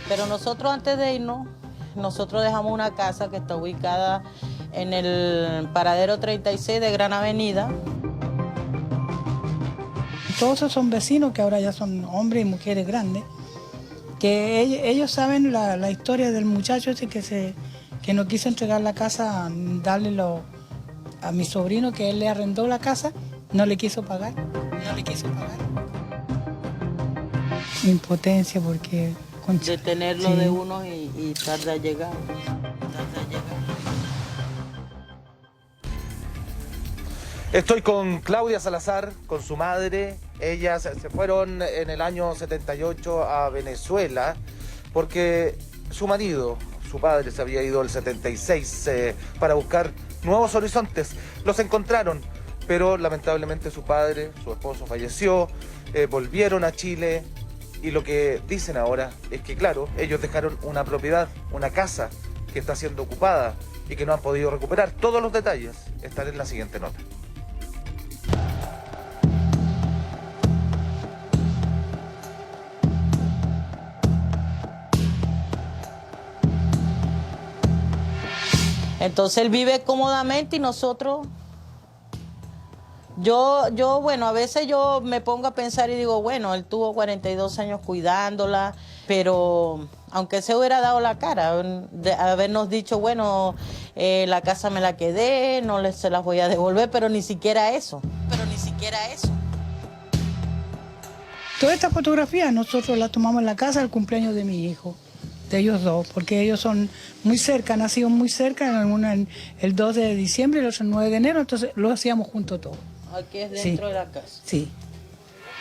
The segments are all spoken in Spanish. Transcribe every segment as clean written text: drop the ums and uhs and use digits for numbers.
Pero nosotros antes de irnos, nosotros dejamos una casa que está ubicada en el paradero 36 de Gran Avenida. Todos esos son vecinos que ahora ya son hombres y mujeres grandes, que ellos saben la historia del muchacho ese que no quiso entregar la casa, darle a mi sobrino, que él le arrendó la casa, no le quiso pagar. Impotencia porque... De tenerlo sí. de uno y tarda a llegar. Estoy con Claudia Salazar, con su madre. Ellas se fueron en el año 78 a Venezuela porque su marido, su padre, se había ido el 76 para buscar nuevos horizontes. Los encontraron, pero lamentablemente su padre, su esposo, falleció. Volvieron a Chile y lo que dicen ahora es que, claro, ellos dejaron una propiedad, una casa que está siendo ocupada y que no han podido recuperar. Todos los detalles están en la siguiente nota. Entonces él vive cómodamente y nosotros... Bueno, a veces yo me pongo a pensar y digo, bueno, él tuvo 42 años cuidándola, pero aunque se hubiera dado la cara, de habernos dicho, bueno, la casa me la quedé, se las voy a devolver, pero ni siquiera eso. Toda esta fotografía nosotros la tomamos en la casa del cumpleaños de mi hijo, de ellos dos, porque ellos son muy cerca, nacieron muy cerca, una el 2 de diciembre y el otro el 9 de enero, entonces lo hacíamos juntos todos. Aquí es dentro de la casa. Sí.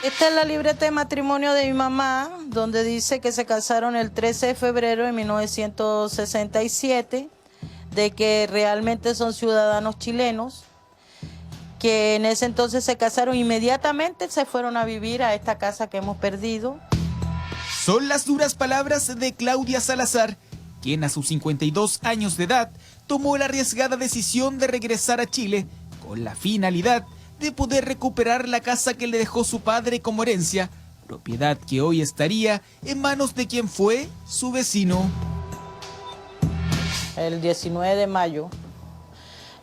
Esta es la libreta de matrimonio de mi mamá, donde dice que se casaron el 13 de febrero de 1967, de que realmente son ciudadanos chilenos, que en ese entonces se casaron, inmediatamente se fueron a vivir a esta casa que hemos perdido. Son las duras palabras de Claudia Salazar, quien a sus 52 años de edad tomó la arriesgada decisión de regresar a Chile con la finalidad de poder recuperar la casa que le dejó su padre como herencia, propiedad que hoy estaría en manos de quien fue su vecino. El 19 de mayo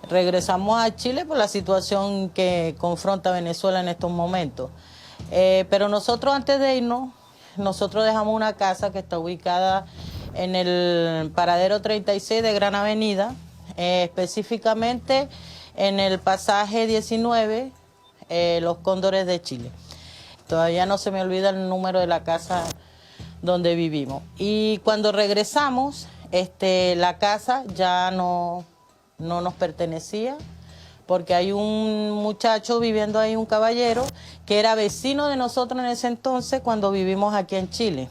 regresamos a Chile por la situación que confronta Venezuela en estos momentos. Pero nosotros antes de irnos, nosotros dejamos una casa que está ubicada en el paradero 36 de Gran Avenida, específicamente en el pasaje 19, Los Cóndores de Chile. Todavía no se me olvida el número de la casa donde vivimos. Y cuando regresamos, la casa ya no nos pertenecía, porque hay un muchacho viviendo ahí, un caballero, que era vecino de nosotros en ese entonces cuando vivimos aquí en Chile.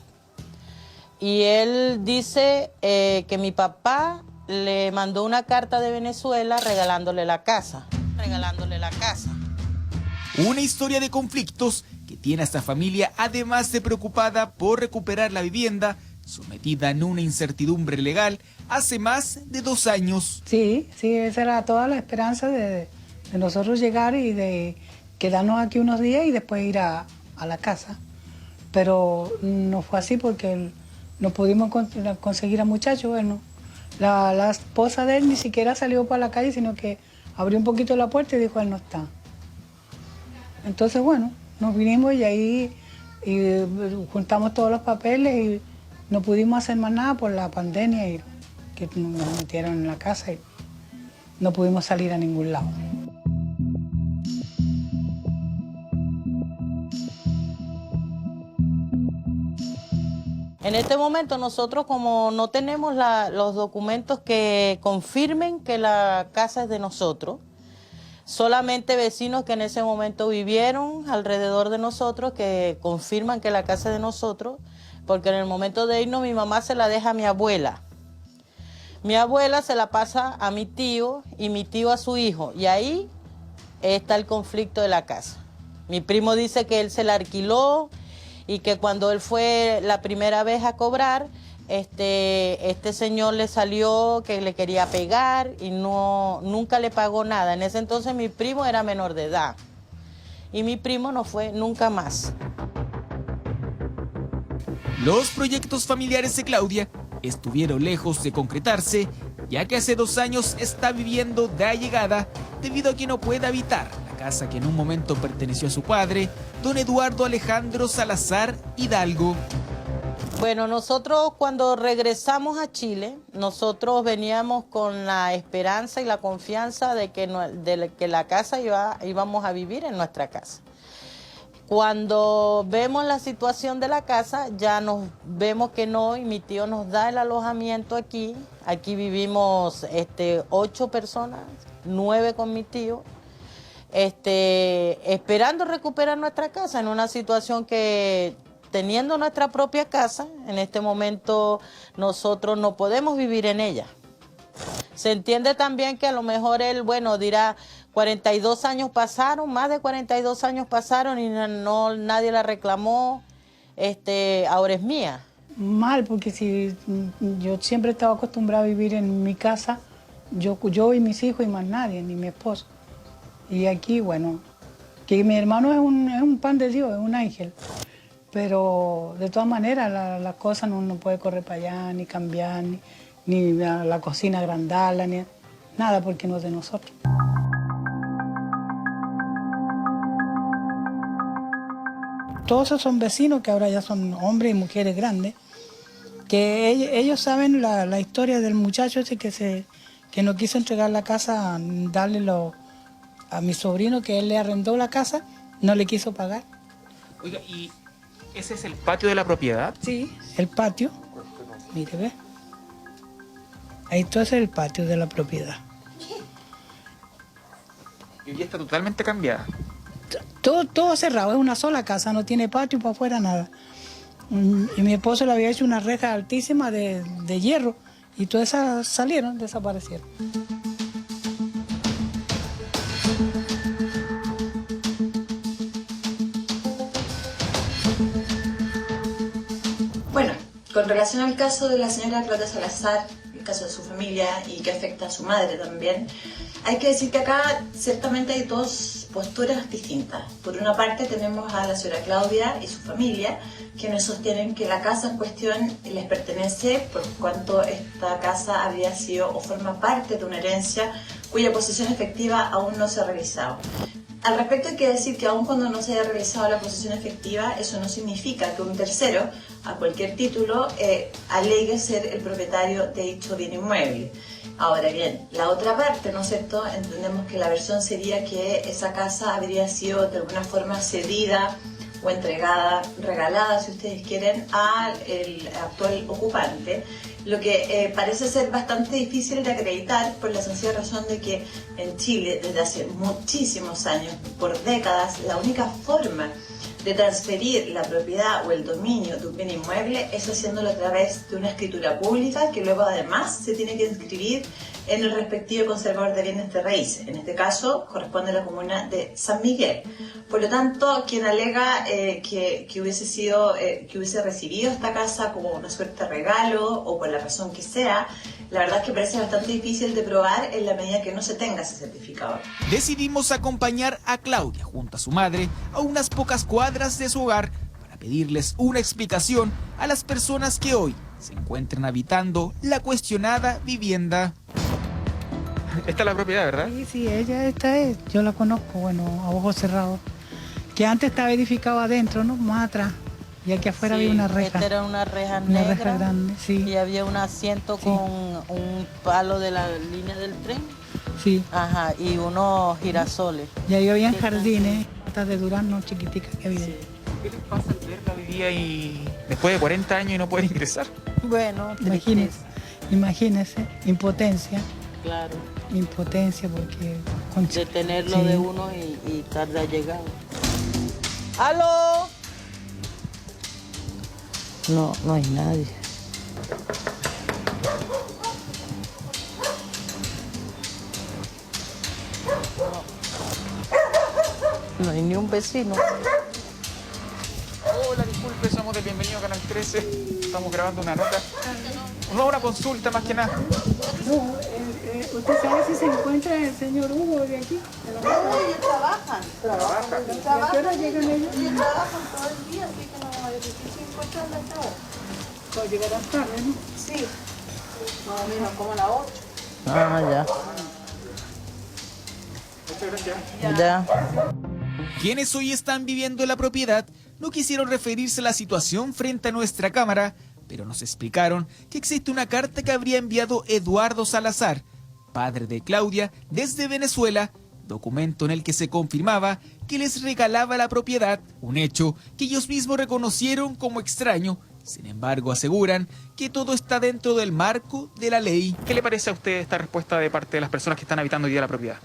Y él dice que mi papá le mandó una carta de Venezuela regalándole la casa. Una historia de conflictos que tiene a esta familia, además de preocupada por recuperar la vivienda, sometida en una incertidumbre legal hace más de 2 años. Sí, esa era toda la esperanza de nosotros llegar y de quedarnos aquí unos días y después ir a la casa. Pero no fue así porque no pudimos conseguir al muchacho. Bueno, la esposa de él ni siquiera salió para la calle, sino que abrió un poquito la puerta y dijo, él no está. Entonces, bueno, nos vinimos y ahí juntamos todos los papeles y no pudimos hacer más nada por la pandemia y que nos metieron en la casa y no pudimos salir a ningún lado. En este momento nosotros, como no tenemos los documentos que confirmen que la casa es de nosotros, solamente vecinos que en ese momento vivieron alrededor de nosotros que confirman que la casa es de nosotros, porque en el momento de irnos mi mamá se la deja a mi abuela. Mi abuela se la pasa a mi tío y mi tío a su hijo, y ahí está el conflicto de la casa. Mi primo dice que él se la alquiló y que cuando él fue la primera vez a cobrar, este señor le salió que le quería pegar y nunca le pagó nada. En ese entonces mi primo era menor de edad y mi primo no fue nunca más. Los proyectos familiares de Claudia estuvieron lejos de concretarse, ya que hace 2 años está viviendo de allegada debido a que no puede habitar la casa que en un momento perteneció a su padre, don Eduardo Alejandro Salazar Hidalgo. Bueno, nosotros cuando regresamos a Chile, nosotros veníamos con la esperanza y la confianza de que la casa íbamos a vivir en nuestra casa. Cuando vemos la situación de la casa, ya nos vemos que no, y mi tío nos da el alojamiento aquí. Aquí vivimos 8 personas, 9 con mi tío, esperando recuperar nuestra casa en una situación que, teniendo nuestra propia casa, en este momento nosotros no podemos vivir en ella. Se entiende también que a lo mejor él, bueno, dirá, 42 años pasaron, más de 42 años pasaron y nadie la reclamó, ahora es mía. Mal, porque si yo siempre estaba acostumbrada a vivir en mi casa, yo y mis hijos y más nadie, ni mi esposo. Y aquí, bueno, que mi hermano es un pan de Dios, es un ángel. Pero de todas maneras la cosa no puede correr para allá, ni cambiar, ni la cocina agrandarla, ni nada, porque no es de nosotros. Todos esos son vecinos que ahora ya son hombres y mujeres grandes, que ellos saben la historia del muchacho ese que no quiso entregar la casa, darle a mi sobrino, que él le arrendó la casa, no le quiso pagar. Oiga, ¿y ese es el patio de la propiedad? Sí, el patio. Mire, ve. Ahí todo es el patio de la propiedad. Y hoy está totalmente cambiada. Todo cerrado, es una sola casa, no tiene patio para afuera, nada. Y mi esposo le había hecho una reja altísima de hierro y todas esas salieron, desaparecieron. Bueno, con relación al caso de la señora Claudia Salazar, el caso de su familia y que afecta a su madre también, hay que decir que acá ciertamente hay dos posturas distintas. Por una parte tenemos a la señora Claudia y su familia, quienes sostienen que la casa en cuestión les pertenece por cuanto esta casa habría sido o forma parte de una herencia cuya posesión efectiva aún no se ha realizado. Al respecto hay que decir que aun cuando no se haya realizado la posesión efectiva, eso no significa que un tercero, a cualquier título, alegue ser el propietario de dicho bien inmueble. Ahora bien, la otra parte, ¿no es cierto?, entendemos que la versión sería que esa casa habría sido de alguna forma cedida o entregada, regalada, si ustedes quieren, al actual ocupante, lo que parece ser bastante difícil de acreditar por la sencilla razón de que en Chile, desde hace muchísimos años, por décadas, la única forma de transferir la propiedad o el dominio de un bien inmueble es haciéndolo a través de una escritura pública que luego además se tiene que inscribir en el respectivo conservador de bienes de raíces. En este caso corresponde a la comuna de San Miguel. Por lo tanto, quien alega que hubiese recibido esta casa como una suerte de regalo o por la razón que sea, la verdad es que parece bastante difícil de probar en la medida que no se tenga ese certificado. Decidimos acompañar a Claudia junto a su madre a unas pocas cuadras de su hogar para pedirles una explicación a las personas que hoy se encuentran habitando la cuestionada vivienda. Esta es la propiedad, ¿verdad? Sí, esta es, yo la conozco, bueno, a ojos cerrados, que antes estaba edificado adentro, ¿no?, más atrás, y aquí afuera había una reja. Esta era una reja negra, una reja grande, sí. Y había un asiento con un palo de la línea del tren. Sí. Ajá, y unos girasoles. Y ahí había jardines, hasta de durazno chiquiticas que había. Sí. ¿Qué les pasa al verla hoy día y después de 40 años y no poder ingresar? Bueno, Imagínese, impotencia. Claro. Impotencia porque... De tenerlo de uno y tarde ha llegado. ¡Aló! No hay nadie. No hay ni un vecino. Hola, disculpe, somos de Bienvenido a Canal 13. Estamos grabando una nota. No, una consulta más que nada. ¿Usted sabe si se encuentra el señor Hugo de aquí? No, ellos trabajan. ¿A qué hora llegan ellos? Ellos trabajan todo el día, así que no es difícil encontrarla. Llegarán tarde, ¿no? Sí, más o menos como a las 8. Ah, ya. Ya. Quienes hoy están viviendo en la propiedad no quisieron referirse a la situación frente a nuestra cámara, pero nos explicaron que existe una carta que habría enviado Eduardo Salazar, padre de Claudia, desde Venezuela, documento en el que se confirmaba que les regalaba la propiedad, un hecho que ellos mismos reconocieron como extraño. Sin embargo, aseguran que todo está dentro del marco de la ley. ¿Qué le parece a usted esta respuesta de parte de las personas que están habitando hoy día la propiedad?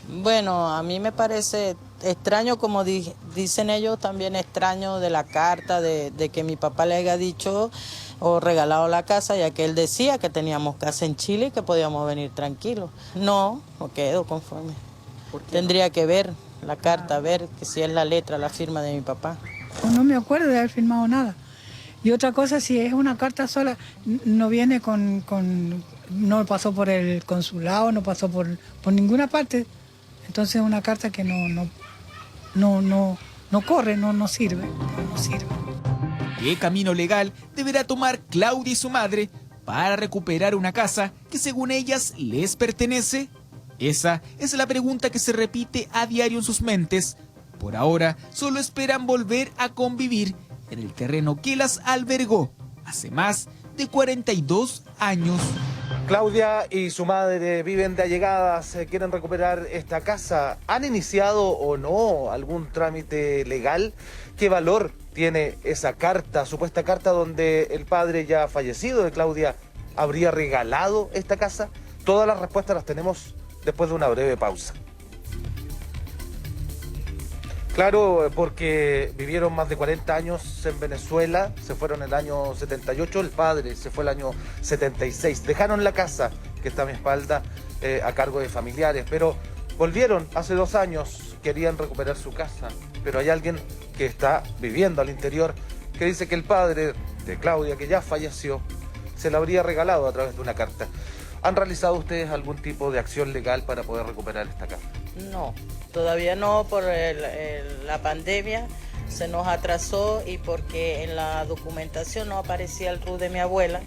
Bueno, a mí me parece extraño, como dicen ellos, también extraño de la carta, de que mi papá le haya dicho o regalado la casa, ya que él decía que teníamos casa en Chile y que podíamos venir tranquilos. No quedo conforme. Tendría que ver la carta, ver que si es la letra, la firma de mi papá. No me acuerdo de haber firmado nada. Y otra cosa, si es una carta sola, no viene no pasó por el consulado, no pasó por ninguna parte. Entonces es una carta que no corre, no sirve. ¿Qué camino legal deberá tomar Claudia y su madre para recuperar una casa que según ellas les pertenece? Esa es la pregunta que se repite a diario en sus mentes. Por ahora, solo esperan volver a convivir en el terreno que las albergó hace más de 42 años. Claudia y su madre viven de allegadas, quieren recuperar esta casa. ¿Han iniciado o no algún trámite legal? ¿Qué valor tiene esa carta, supuesta carta donde el padre ya fallecido de Claudia habría regalado esta casa? Todas las respuestas las tenemos después de una breve pausa. Claro, porque vivieron más de 40 años en Venezuela, se fueron el año 78, el padre se fue el año 76. Dejaron la casa, que está a mi espalda, a cargo de familiares, pero volvieron hace 2 años, querían recuperar su casa, pero hay alguien que está viviendo al interior que dice que el padre de Claudia, que ya falleció, se la habría regalado a través de una carta. ¿Han realizado ustedes algún tipo de acción legal para poder recuperar esta casa? No, todavía no, por la pandemia se nos atrasó y porque en la documentación no aparecía el RUT de mi abuela,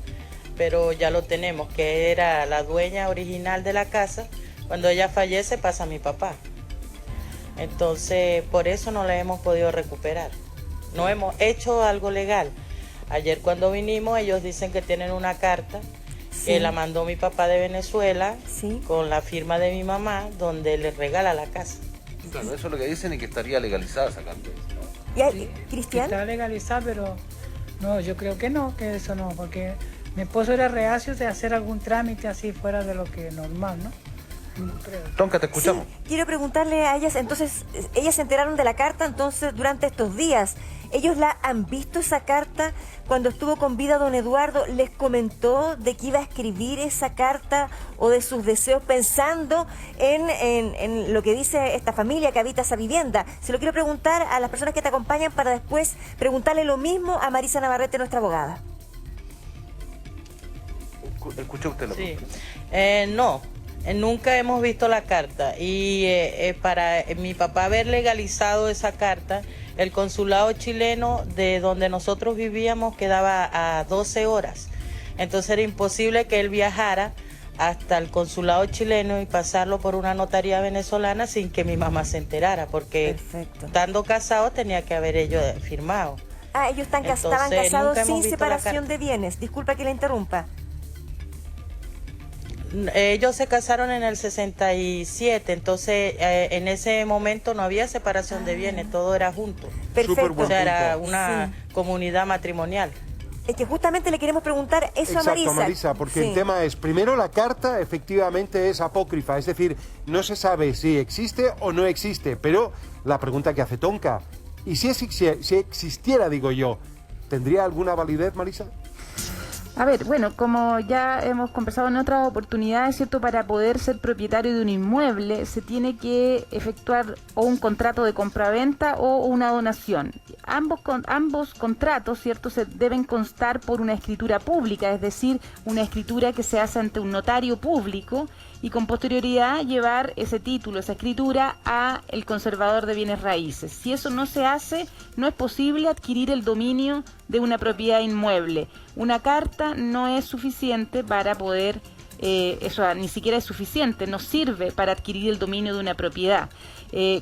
pero ya lo tenemos, que era la dueña original de la casa. Cuando ella fallece pasa a mi papá. Entonces, por eso no la hemos podido recuperar. No hemos hecho algo legal. Ayer cuando vinimos, ellos dicen que tienen una carta que la mandó mi papá de Venezuela, con la firma de mi mamá, donde le regala la casa. Claro, eso es lo que dicen y que estaría legalizada esa carta. ¿Y Cristian? Está legalizada, pero no, yo creo que no, que eso no, porque mi esposo era reacio de hacer algún trámite así fuera de lo que normal, ¿no? Creo. Tonka, te escuchamos. Sí, quiero preguntarle a ellas, entonces, ellas se enteraron de la carta entonces durante estos días. ¿Ellos la han visto esa carta? Cuando estuvo con vida don Eduardo, ¿les comentó de que iba a escribir esa carta o de sus deseos pensando en lo que dice esta familia que habita esa vivienda? Se lo quiero preguntar a las personas que te acompañan para después preguntarle lo mismo a Marisa Navarrete, nuestra abogada. ¿Escuchó usted lo que? Sí. No. Nunca hemos visto la carta y para mi papá haber legalizado esa carta, el consulado chileno de donde nosotros vivíamos quedaba a 12 horas. Entonces era imposible que él viajara hasta el consulado chileno y pasarlo por una notaría venezolana sin que mi mamá se enterara, porque estando casados tenía que haber ellos firmado. Ah, ellos estaban casados sin separación de bienes. Disculpa que la interrumpa. Ellos se casaron en el 67, entonces en ese momento no había separación de bienes, todo era junto. Perfecto. O sea, era una comunidad matrimonial. Es que justamente le queremos preguntar eso a Marisa. Exacto, Marisa, porque el tema es, primero la carta efectivamente es apócrifa, es decir, no se sabe si existe o no existe, pero la pregunta que hace Tonka, ¿y si existiera, digo yo, tendría alguna validez, Marisa? A ver, bueno, como ya hemos conversado en otras oportunidades, ¿cierto? Para poder ser propietario de un inmueble se tiene que efectuar o un contrato de compraventa o una donación. Ambos contratos, ¿cierto? Se deben constar por una escritura pública, es decir, una escritura que se hace ante un notario público y con posterioridad llevar ese título, esa escritura a el conservador de bienes raíces. Si eso no se hace, no es posible adquirir el dominio de una propiedad inmueble. Una carta no es suficiente para poder, eso ni siquiera es suficiente, no sirve para adquirir el dominio de una propiedad.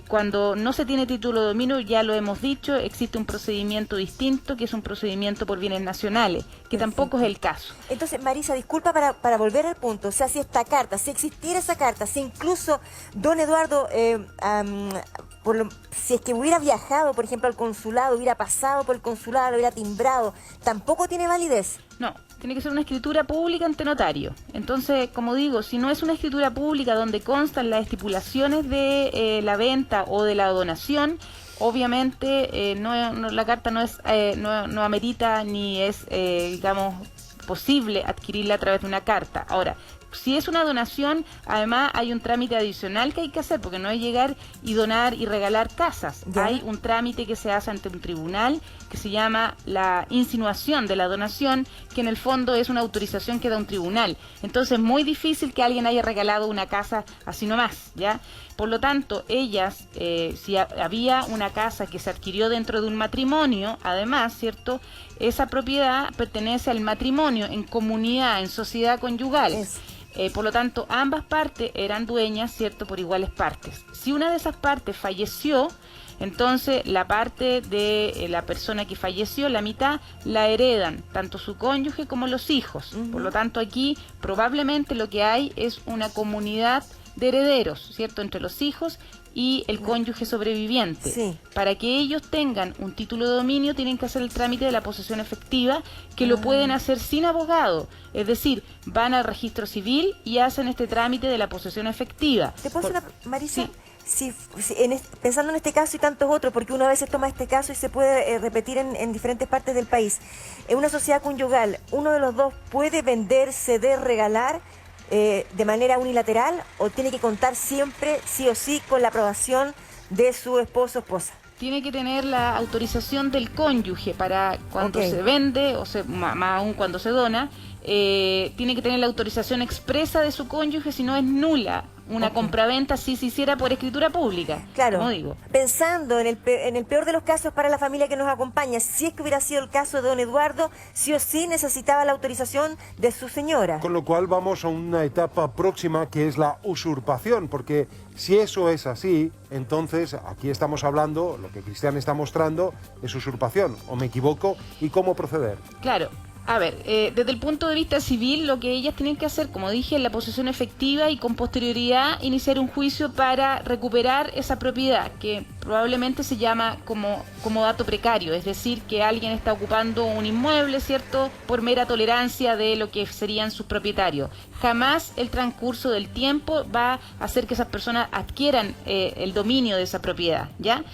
Cuando no se tiene título de dominio, ya lo hemos dicho, existe un procedimiento distinto, que es un procedimiento por bienes nacionales, que tampoco es el caso. Entonces, Marisa, disculpa para volver al punto, o sea, si esta carta, si existiera esa carta, si incluso don Eduardo, si es que hubiera viajado, por ejemplo, al consulado, hubiera pasado por el consulado, lo hubiera timbrado, ¿tampoco tiene validez? No, tiene que ser una escritura pública ante notario. Entonces, como digo, si no es una escritura pública donde constan las estipulaciones de la venta o de la donación, obviamente la carta no amerita ni es, digamos, posible adquirirla a través de una carta. Ahora, si es una donación, además hay un trámite adicional que hay que hacer, porque no es llegar y donar y regalar casas. ¿Ya? Hay un trámite que se hace ante un tribunal que se llama la insinuación de la donación, que en el fondo es una autorización que da un tribunal. Entonces es muy difícil que alguien haya regalado una casa así nomás, ¿ya? Por lo tanto, ellas, si había una casa que se adquirió dentro de un matrimonio, además, ¿cierto?, esa propiedad pertenece al matrimonio en comunidad, en sociedad conyugal. Por lo tanto, ambas partes eran dueñas, ¿cierto?, por iguales partes. Si una de esas partes falleció, entonces la parte de la persona que falleció, la mitad, la heredan tanto su cónyuge como los hijos. Por lo tanto, aquí probablemente lo que hay es una comunidad de herederos, ¿cierto?, entre los hijos y el cónyuge sobreviviente. Sí. Para que ellos tengan un título de dominio, tienen que hacer el trámite de la posesión efectiva, que lo pueden hacer sin abogado. Es decir, van al registro civil y hacen este trámite de la posesión efectiva. ¿Te puedo hacer una, Marisa? Sí. Pensando en este caso y tantos otros, porque una vez se toma este caso y se puede repetir en diferentes partes del país. En una sociedad conyugal, uno de los dos puede vender, ceder, regalar de manera unilateral, o tiene que contar siempre, sí o sí, con la aprobación de su esposo o esposa. Tiene que tener la autorización del cónyuge para cuando se vende, más aún cuando se dona, tiene que tener la autorización expresa de su cónyuge, si no es nula una compraventa si se hiciera por escritura pública. Claro, como digo. Pensando en el peor de los casos para la familia que nos acompaña, si es que hubiera sido el caso de don Eduardo, sí o sí necesitaba la autorización de su señora. Con lo cual vamos a una etapa próxima, que es la usurpación, porque si eso es así, entonces aquí estamos hablando, lo que Cristian está mostrando es usurpación, ¿o me equivoco? ¿Y cómo proceder? Claro. A ver, desde el punto de vista civil, lo que ellas tienen que hacer, como dije, es la posesión efectiva y con posterioridad iniciar un juicio para recuperar esa propiedad, que probablemente se llama como dato precario, es decir, que alguien está ocupando un inmueble, ¿cierto?, por mera tolerancia de lo que serían sus propietarios. Jamás el transcurso del tiempo va a hacer que esas personas adquieran el dominio de esa propiedad, ¿ya?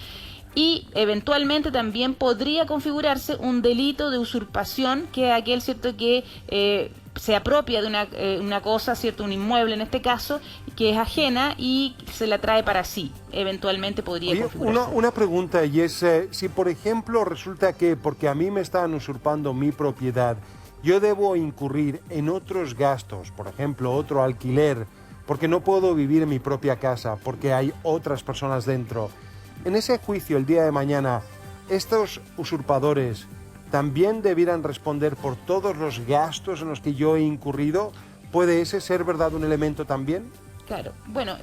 Y eventualmente también podría configurarse un delito de usurpación, que es aquel, ¿cierto?, que se apropia de una cosa, ¿cierto?, un inmueble en este caso, que es ajena y se la trae para sí. Eventualmente podría configurarse. Una pregunta, y es, si por ejemplo resulta que porque a mí me están usurpando mi propiedad, yo debo incurrir en otros gastos, por ejemplo, otro alquiler, porque no puedo vivir en mi propia casa, porque hay otras personas dentro. En ese juicio, el día de mañana, estos usurpadores también debieran responder por todos los gastos en los que yo he incurrido. ¿Puede ese ser, verdad, un elemento también? Claro. Bueno,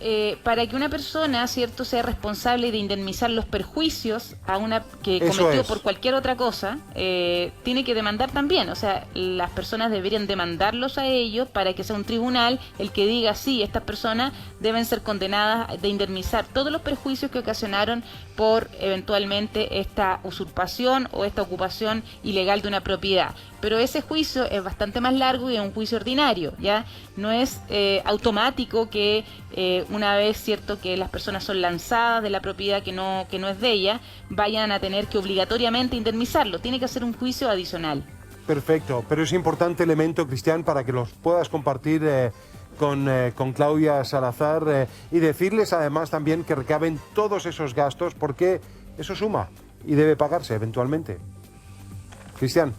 para que una persona, ¿cierto?, sea responsable de indemnizar los perjuicios a una que cometió por cualquier otra cosa, tiene que demandar también. O sea, las personas deberían demandarlos a ellos para que sea un tribunal el que diga, sí, estas personas deben ser condenadas de indemnizar todos los perjuicios que ocasionaron por eventualmente esta usurpación o esta ocupación ilegal de una propiedad. Pero ese juicio es bastante más largo y es un juicio ordinario, ¿ya? No es automático que una vez, ¿cierto?, que las personas son lanzadas de la propiedad que no es de ella, vayan a tener que obligatoriamente indemnizarlo. Tiene que hacer un juicio adicional. Perfecto, pero es importante elemento, Cristian, para que los puedas compartir con Claudia Salazar y decirles además también que recaben todos esos gastos, porque eso suma y debe pagarse eventualmente. Cristian.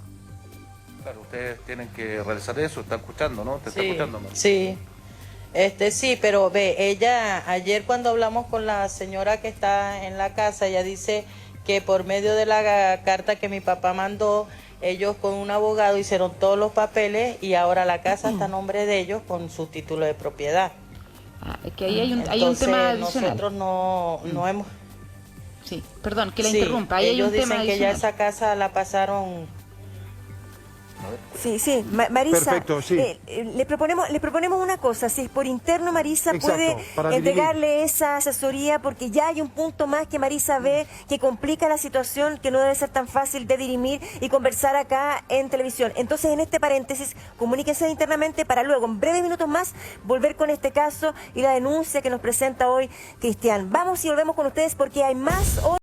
Claro, ustedes tienen que realizar eso, está escuchando, ¿no? ¿Te está escuchando, ¿no? Sí. Sí, pero ve, ella, ayer cuando hablamos con la señora que está en la casa, ella dice que por medio de la carta que mi papá mandó, Ellos con un abogado hicieron todos los papeles y ahora la casa está a nombre de ellos con su título de propiedad. Es que ahí hay un Entonces, tema adicional. nosotros no hemos... Sí, perdón, que la Sí, interrumpa. Ahí hay ellos un tema dicen que ya adicional. esa casa la pasaron... Sí, Marisa, Perfecto, sí. le proponemos una cosa, si es por interno Marisa Exacto, puede para entregarle esa asesoría, porque ya hay un punto más que Marisa ve que complica la situación, que no debe ser tan fácil de dirimir y conversar acá en televisión. Entonces, en este paréntesis, comuníquense internamente para luego, en breves minutos más, volver con este caso y la denuncia que nos presenta hoy Cristian. Vamos y volvemos con ustedes porque hay más hoy.